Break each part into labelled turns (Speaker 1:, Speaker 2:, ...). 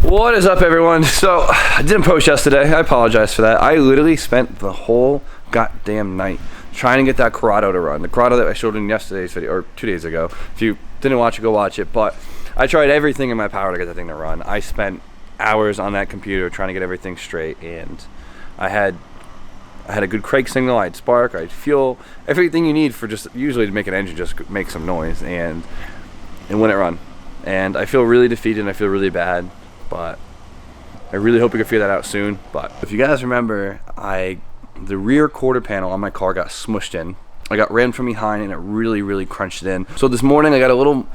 Speaker 1: What is up, everyone? So I didn't post yesterday. I apologize for that. I literally spent the whole goddamn night trying to get that Corrado to run. The Corrado that I showed in yesterday's video, or 2 days ago. If you didn't watch it, go watch it. But I tried everything in my power to get that thing to run. I spent hours on that computer trying to get everything straight, and I had a good crank signal. I had spark, I had fuel, everything you need for just usually to make an engine just make some noise, and it wouldn't run. And I feel really defeated and I feel really bad, but I really hope we can figure that out soon. But if you guys remember, the rear quarter panel on my car got smushed in. I got rammed from behind and it really crunched it in. So this morning I got a little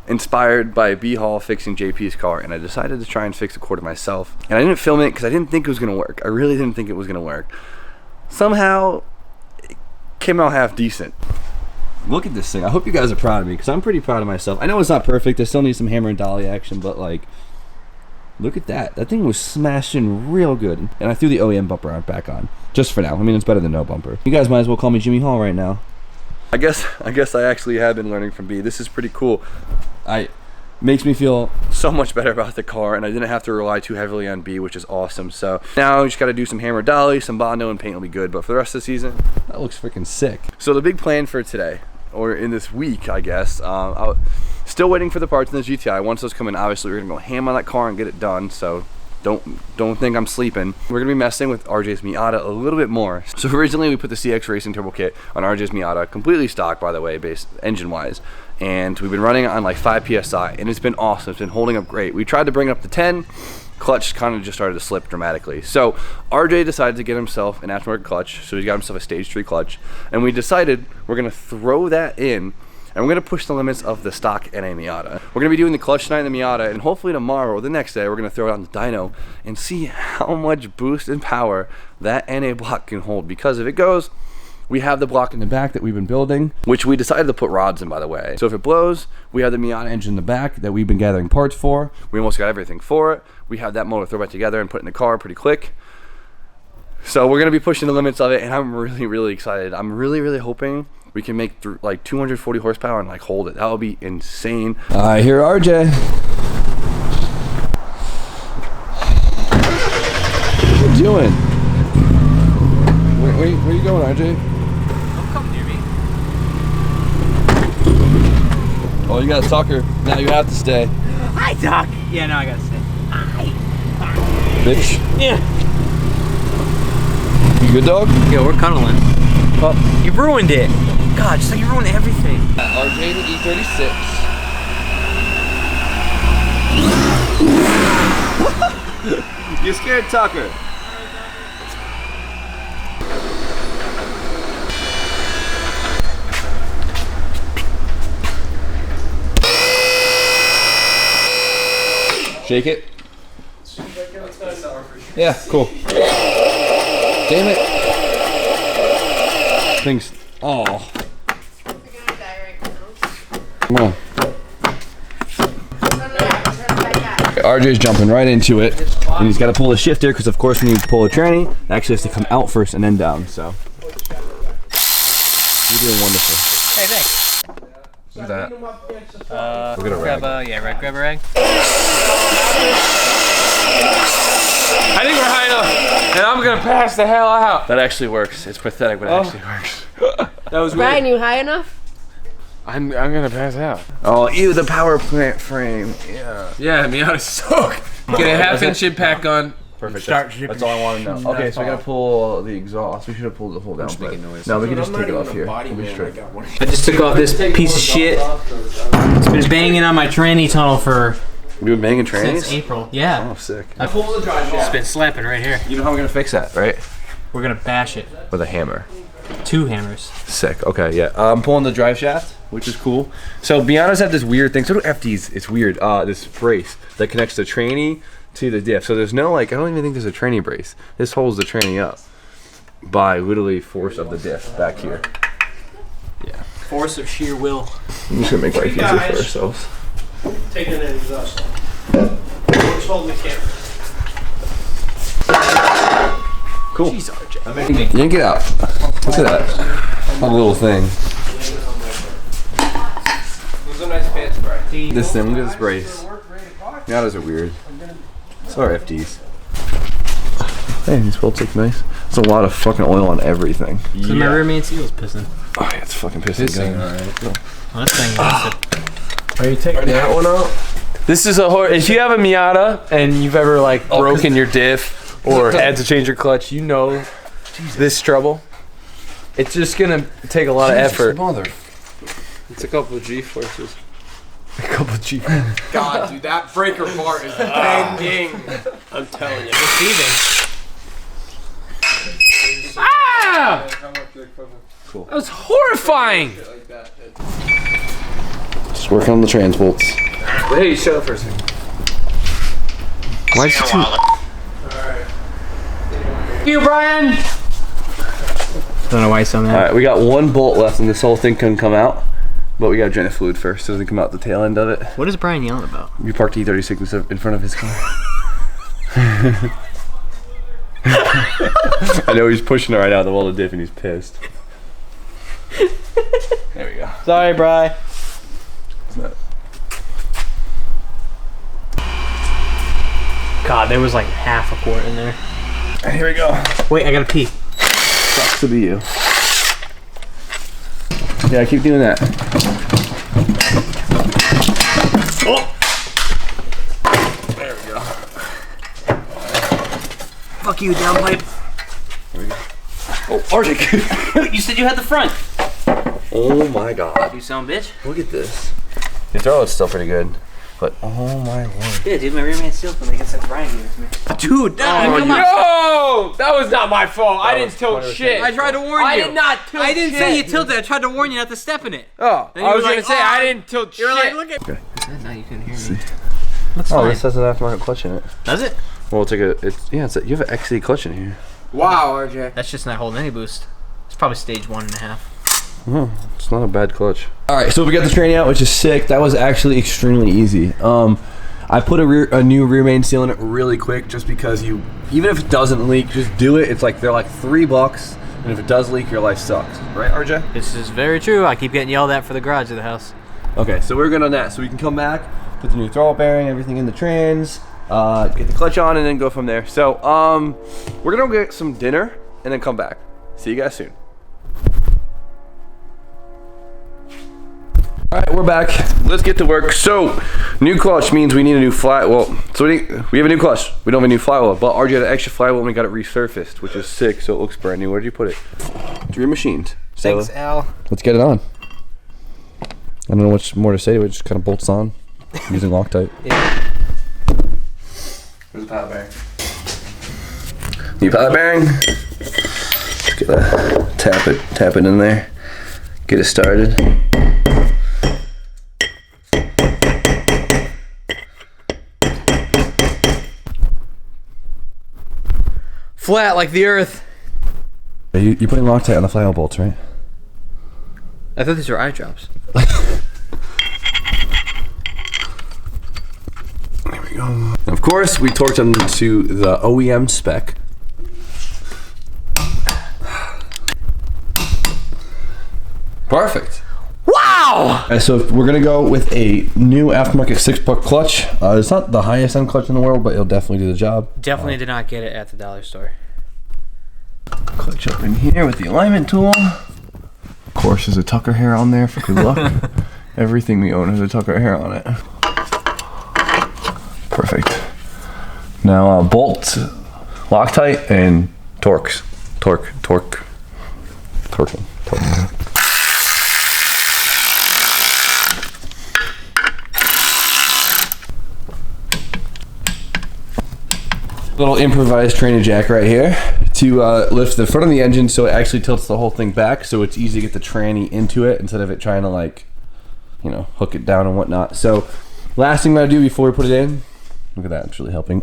Speaker 1: inspired by B-Haul fixing JP's car, and I decided to try and fix the quarter myself. And I didn't film it because I didn't think it was gonna work. I really didn't think it was gonna work. Somehow it came out half decent. Look at this thing. I hope you guys are proud of me because I'm pretty proud of myself. I know it's not perfect. I still need some hammer and dolly action, but like, look at that. That thing was smashed in real good. And I threw the OEM bumper back on. Just for now. I mean, it's better than no bumper. You guys might as well call me Jimmy Hall right now. I guess I actually have been learning from B. This is pretty cool. Makes me feel so much better about the car, and I didn't have to rely too heavily on B, which is awesome. So now I just got to do some hammer dolly, some Bondo, and paint will be good. But for the rest of the season, that looks freaking sick. So the big plan for today, or in this week, I guess, still waiting for the parts in the GTI. Once those come in, obviously we're gonna go ham on that car and get it done. So don't think I'm sleeping. We're gonna be messing with RJ's Miata a little bit more. So originally we put the CX Racing Turbo Kit on RJ's Miata, completely stock, by the way, based engine wise. And we've been running it on like 5 PSI, and it's been awesome. It's been holding up great. We tried to bring it up to 10. Clutch kind of just started to slip dramatically. So RJ decided to get himself an aftermarket clutch. So he got himself a stage 3 clutch, and we decided we're gonna throw that in, and we're gonna push the limits of the stock NA Miata. We're gonna be doing the clutch tonight in the Miata, and hopefully tomorrow or the next day we're gonna throw it on the dyno and see how much boost and power that NA block can hold. Because if it goes, we have the block in the back that we've been building, which we decided to put rods in, by the way. So if it blows, we have the Miata engine in the back that we've been gathering parts for. We almost got everything for it. We have that motor throw back together and put in the car pretty quick. So we're gonna be pushing the limits of it, and I'm really excited. I'm really hoping we can make like 240 horsepower and like hold it. That would be insane. I hear RJ. What are you doing? Where are you going, RJ?
Speaker 2: Don't come near me.
Speaker 1: Oh, you got a talker. Now you have to stay.
Speaker 2: Hi, Doc. Yeah, no, I gotta stay. Hi.
Speaker 1: Bitch.
Speaker 2: Yeah.
Speaker 1: You good, dog?
Speaker 2: Yeah, we're cuddling. Well, you ruined it. God, just like you ruined everything.
Speaker 1: RJ the E36. You scared Tucker. Shake it. Yeah, cool. Damn it. Things. Oh. Come on. RJ's jumping right into it, and he's got to pull the shifter because, of course, when you pull a tranny, it actually has to come out first and then down. So you're doing wonderful.
Speaker 2: Hey, thanks.
Speaker 1: Look at that.
Speaker 2: We'll get a rag. Grab a rag.
Speaker 3: I think we're high enough, and I'm gonna pass the hell out.
Speaker 1: That actually works. It's pathetic, but it actually works.
Speaker 3: That was
Speaker 4: Brian, you high enough?
Speaker 3: I'm gonna pass out.
Speaker 1: Oh, ew, the power plant frame. Yeah.
Speaker 3: Yeah, Miata suck. Get a half-inch impact on.
Speaker 1: Perfect. That's all I want to know. Okay, so I gotta pull the exhaust. We should have pulled the whole down. No, we can just take it off here. We'll be straight.
Speaker 2: I just took off this piece of shit. It's been banging on my tranny tunnel for
Speaker 1: You been banging trannies?
Speaker 2: since April. Yeah.
Speaker 1: Oh, sick.
Speaker 2: I pulled the drive shaft. It's been slapping right here.
Speaker 1: You know how we're gonna fix that, right?
Speaker 2: We're gonna bash it.
Speaker 1: With a hammer.
Speaker 2: 2 hammers.
Speaker 1: Sick. Okay, yeah. I'm pulling the drive shaft, which is cool. So Miatas have this weird thing. So do FDs. It's weird. This brace that connects the tranny to the diff. So there's no like. I don't even think there's a tranny brace. This holds the tranny up by literally force of the diff back here. Yeah.
Speaker 2: Force of sheer will.
Speaker 1: I'm just gonna make life easier for ourselves.
Speaker 5: Taking an exhaust. Just holding the camera.
Speaker 1: Cool.
Speaker 2: Jeez, RJ.
Speaker 1: Yank it out. Look at that. A little thing.
Speaker 3: Those are nice pants, bro.
Speaker 1: This thing, look at this brace. Miatas are weird. Sorry, FDs. Hey, these bolts look nice. It's a lot of fucking oil on everything.
Speaker 2: So my rear main seal's pissing.
Speaker 1: Oh yeah, it's fucking pissing.
Speaker 3: Alright.
Speaker 2: Well, that thing
Speaker 3: Are you taking that one out? This is if you have a Miata and you've ever like broken your diff or had to change your clutch, you know this trouble. It's just gonna take a lot of effort. It's a couple of G-forces.
Speaker 1: A couple of G.
Speaker 3: God, dude, that breaker part is bending. I'm telling you.
Speaker 2: receiving.
Speaker 3: Ah!
Speaker 1: Cool.
Speaker 3: That was horrifying.
Speaker 1: Just working on the trans bolts.
Speaker 3: Hey, shut up for a second.
Speaker 1: Why'd you do?
Speaker 3: Thank you, Brian.
Speaker 2: I don't know why he's so mad.
Speaker 1: Alright, we got one bolt left and this whole thing couldn't come out. But we gotta drain the fluid first so it doesn't come out the tail end of it.
Speaker 2: What is Brian yelling about?
Speaker 1: We parked E36 in front of his car. I know he's pushing it right out of the wall of the diff and he's pissed. There we go.
Speaker 2: Sorry, Bri. God, there was like half a quart in there.
Speaker 1: And here we go.
Speaker 2: Wait, I gotta pee.
Speaker 1: Sucks to be you. Yeah, I keep doing that.
Speaker 2: Oh. There we go. Fuck you, downpipe.
Speaker 1: There we go. Oh, RJ.
Speaker 2: You said you had the front.
Speaker 1: Oh my god.
Speaker 2: You son of a bitch.
Speaker 1: Look at this. The throw is still pretty good. But oh my lord.
Speaker 2: Yeah, dude, my rear man sealed when they get that Brian gave it to me. Dude,
Speaker 3: Oh,
Speaker 2: come on.
Speaker 3: no! That was not my fault. I didn't tilt shit.
Speaker 2: I tried to warn you.
Speaker 3: I did not tilt
Speaker 2: I didn't
Speaker 3: shit.
Speaker 2: say you tilted. I tried to warn you not to step in it.
Speaker 3: Oh,
Speaker 2: Then you
Speaker 3: I was
Speaker 2: were
Speaker 3: gonna
Speaker 2: like,
Speaker 3: say
Speaker 2: oh,
Speaker 3: I didn't tilt
Speaker 2: You were
Speaker 3: shit.
Speaker 2: like, look at.
Speaker 1: Okay.
Speaker 2: Now you couldn't hear me. That's
Speaker 1: Oh,
Speaker 2: fine.
Speaker 1: this has an aftermarket clutch in it.
Speaker 2: Does it?
Speaker 1: Well, it's like you have an XC clutch in here.
Speaker 3: Wow, RJ.
Speaker 2: That's just not holding any boost. It's probably stage 1.5.
Speaker 1: Oh, it's not a bad clutch. All right, so we got the training out, which is sick. That was actually extremely easy. I put a new rear main seal in it really quick, just because even if it doesn't leak, just do it. It's like they're like $3, and if it does leak, your life sucks, right, RJ?
Speaker 2: This is very true. I keep getting yelled at for the garage of the house.
Speaker 1: Okay, so we're good on that. So we can come back, put the new throttle bearing, everything in the trans, get the clutch on, and then go from there. So we're gonna go get some dinner and then come back. See you guys soon. All right, we're back. Let's get to work. So, new clutch means we need a new flywheel. So we have a new clutch. We don't have a new flywheel, but RJ had an extra flywheel and we got it resurfaced, which is sick. So it looks brand new. Where did you put it? To your machines. So,
Speaker 2: Thanks, Al.
Speaker 1: let's get it on. I don't know much more to say. It just kind of bolts on using Loctite.
Speaker 2: Yeah.
Speaker 3: Where's the power bearing?
Speaker 1: New pilot bearing. Just gotta tap it in there. Get it started.
Speaker 2: Flat like the earth.
Speaker 1: You're putting Loctite on the flywheel bolts, right?
Speaker 2: I thought these were eye drops.
Speaker 1: There we go. And of course, we torqued them to the OEM spec. Perfect.
Speaker 2: Wow!
Speaker 1: So we're gonna go with a new aftermarket 6-puck clutch. It's not the highest end clutch in the world, but it'll definitely do the job.
Speaker 2: Definitely did not get it at the dollar store.
Speaker 1: Clutch up in here with the alignment tool. Of course, there's a Tucker hair on there for good luck. Everything we own has a Tucker hair on it. Perfect. Now bolts, Loctite, and torques. Torquing. Little improvised training jack right here to lift the front of the engine so it actually tilts the whole thing back, so it's easy to get the tranny into it instead of it trying to, like, you know, hook it down and whatnot. So last thing I'm gonna do before we put it in, look at that, it's really helping.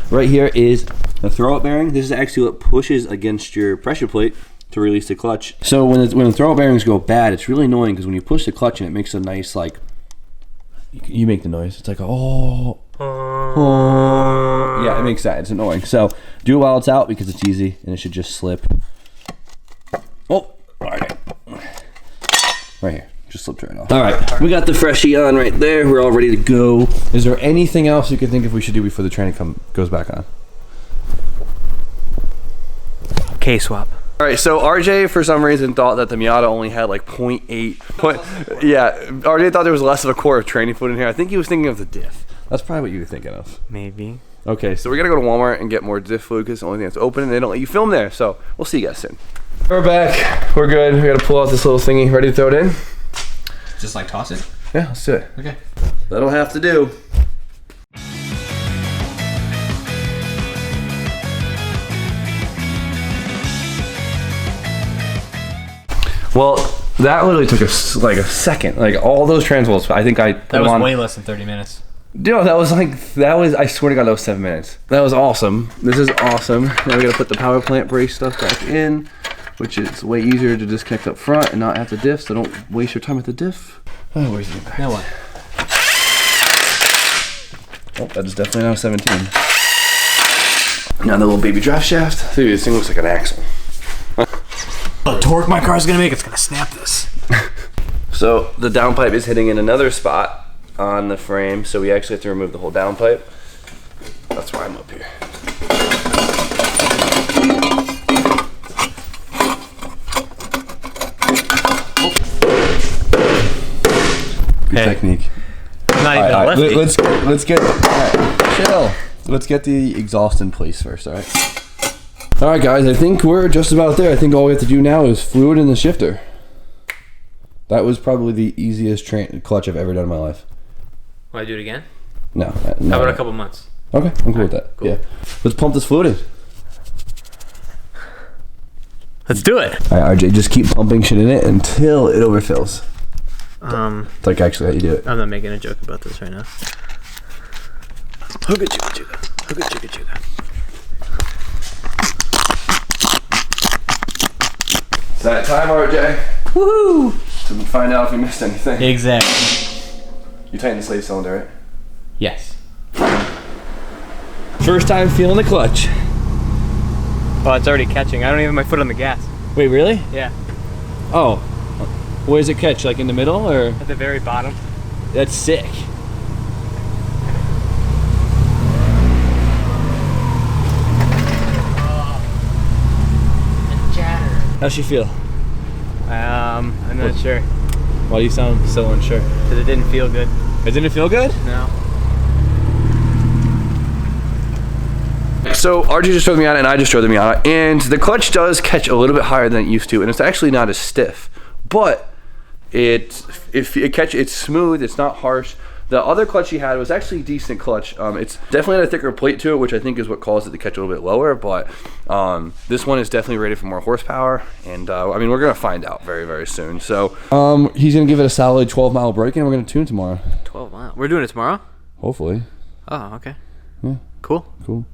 Speaker 1: Right here is the throw-up bearing. This is actually what pushes against your pressure plate to release the clutch. So when the throw-up bearings go bad, it's really annoying because when you push the clutch in, it makes a nice, like, you make the noise. It's like, oh. Yeah, it makes that. It's annoying. So do it while it's out because it's easy and it should just slip. Oh, all right. Right here. Just slipped right off. All right, we got the freshie on right there. We're all ready to go. Is there anything else you could think of we should do before the training goes back on?
Speaker 2: K-swap.
Speaker 1: All right, so RJ for some reason thought that the Miata only had like 0.8. Yeah, RJ thought there was less of a core of training fluid in here. I think he was thinking of the diff. That's probably what you were thinking of.
Speaker 2: Maybe.
Speaker 1: Okay, so we're gonna go to Walmart and get more diff fluid because it's the only thing that's open and they don't let you film there. So we'll see you guys soon. We're back. We're good. We gotta pull out this little thingy. Ready to throw it in?
Speaker 2: Just like toss it?
Speaker 1: Yeah, let's do it.
Speaker 2: Okay.
Speaker 1: That'll have to do. Well, that literally took us like a second. Like all those transvolts, I think I put
Speaker 2: That was
Speaker 1: on.
Speaker 2: way less than 30 minutes.
Speaker 1: Dude, that was, I swear to God, that was 7 minutes. That was awesome. This is awesome. Now we gotta put the power plant brace stuff back in, which is way easier to disconnect up front and not have the diff, so don't waste your time with the diff. Oh, where's the impact?
Speaker 2: Now what?
Speaker 1: Oh, that is definitely now 17. Now the little baby drive shaft. Dude, this thing looks like an axle.
Speaker 2: The torque my car's gonna make, it's gonna snap this.
Speaker 1: So the downpipe is hitting in another spot on the frame, so we actually have to remove the whole downpipe. That's why I'm up here. Good technique.
Speaker 2: Not even a lefty.
Speaker 1: Let's get chill. Let's get the exhaust in place first, all right? All right, guys, I think we're just about there. I think all we have to do now is fluid in the shifter. That was probably the easiest clutch I've ever done in my life.
Speaker 2: Want to do it again?
Speaker 1: No.
Speaker 2: How about a couple months?
Speaker 1: Okay, I'm cool with that.
Speaker 2: Cool.
Speaker 1: Yeah. Let's pump this fluid in.
Speaker 2: Let's do it.
Speaker 1: All right, RJ, just keep pumping shit in it until it overfills. It's like actually how you do it.
Speaker 2: I'm not making a joke about this right now. Hooga chugga chugga. Hooga chugga chugga.
Speaker 1: It's that time, RJ.
Speaker 2: Woohoo!
Speaker 1: To find out if we missed anything.
Speaker 2: Exactly.
Speaker 1: You tightened the slave cylinder, right?
Speaker 2: Yes.
Speaker 1: First time feeling the clutch.
Speaker 2: Oh, it's already catching. I don't even have my foot on the gas.
Speaker 1: Wait, really?
Speaker 2: Yeah.
Speaker 1: Oh. Where does it catch? Like in the middle or?
Speaker 2: At the very bottom.
Speaker 1: That's sick. How's she feel?
Speaker 2: I'm not sure.
Speaker 1: Why do you sound so unsure?
Speaker 2: Because it didn't feel good.
Speaker 1: It didn't feel good?
Speaker 2: No.
Speaker 1: So RJ just drove the Miata and I just drove the Miata, and the clutch does catch a little bit higher than it used to, and it's actually not as stiff, but it's smooth, it's not harsh. The other clutch he had was actually a decent clutch. It's definitely had a thicker plate to it, which I think is what caused it to catch a little bit lower, but this one is definitely rated for more horsepower, and I mean, we're gonna find out very, very soon. So he's gonna give it a solid 12-mile break, and we're gonna tune tomorrow.
Speaker 2: 12 miles. We're doing it tomorrow?
Speaker 1: Hopefully.
Speaker 2: Oh, okay.
Speaker 1: Yeah.
Speaker 2: Cool.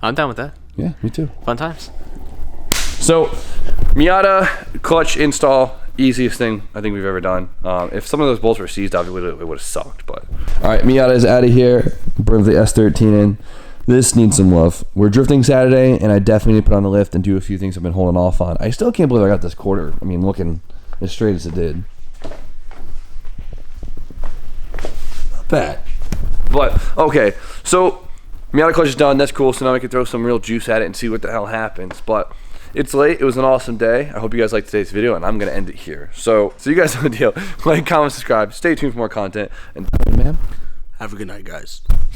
Speaker 2: I'm down with that.
Speaker 1: Yeah, me too.
Speaker 2: Fun times.
Speaker 1: So, Miata clutch install, easiest thing I think we've ever done. If some of those bolts were seized, obviously it would have sucked. But all right, Miata is out of here. Bring the S13 in. This needs some love. We're drifting Saturday, and I definitely need to put on the lift and do a few things I've been holding off on. I still can't believe I got this quarter. I mean, looking as straight as it did. Not bad. But okay, so Miata clutch is done. That's cool. So now I can throw some real juice at it and see what the hell happens. But it's late. It was an awesome day. I hope you guys liked today's video, and I'm gonna end it here. So you guys know the deal. Like, comment, subscribe. Stay tuned for more content. And man,
Speaker 5: Have a good night, guys.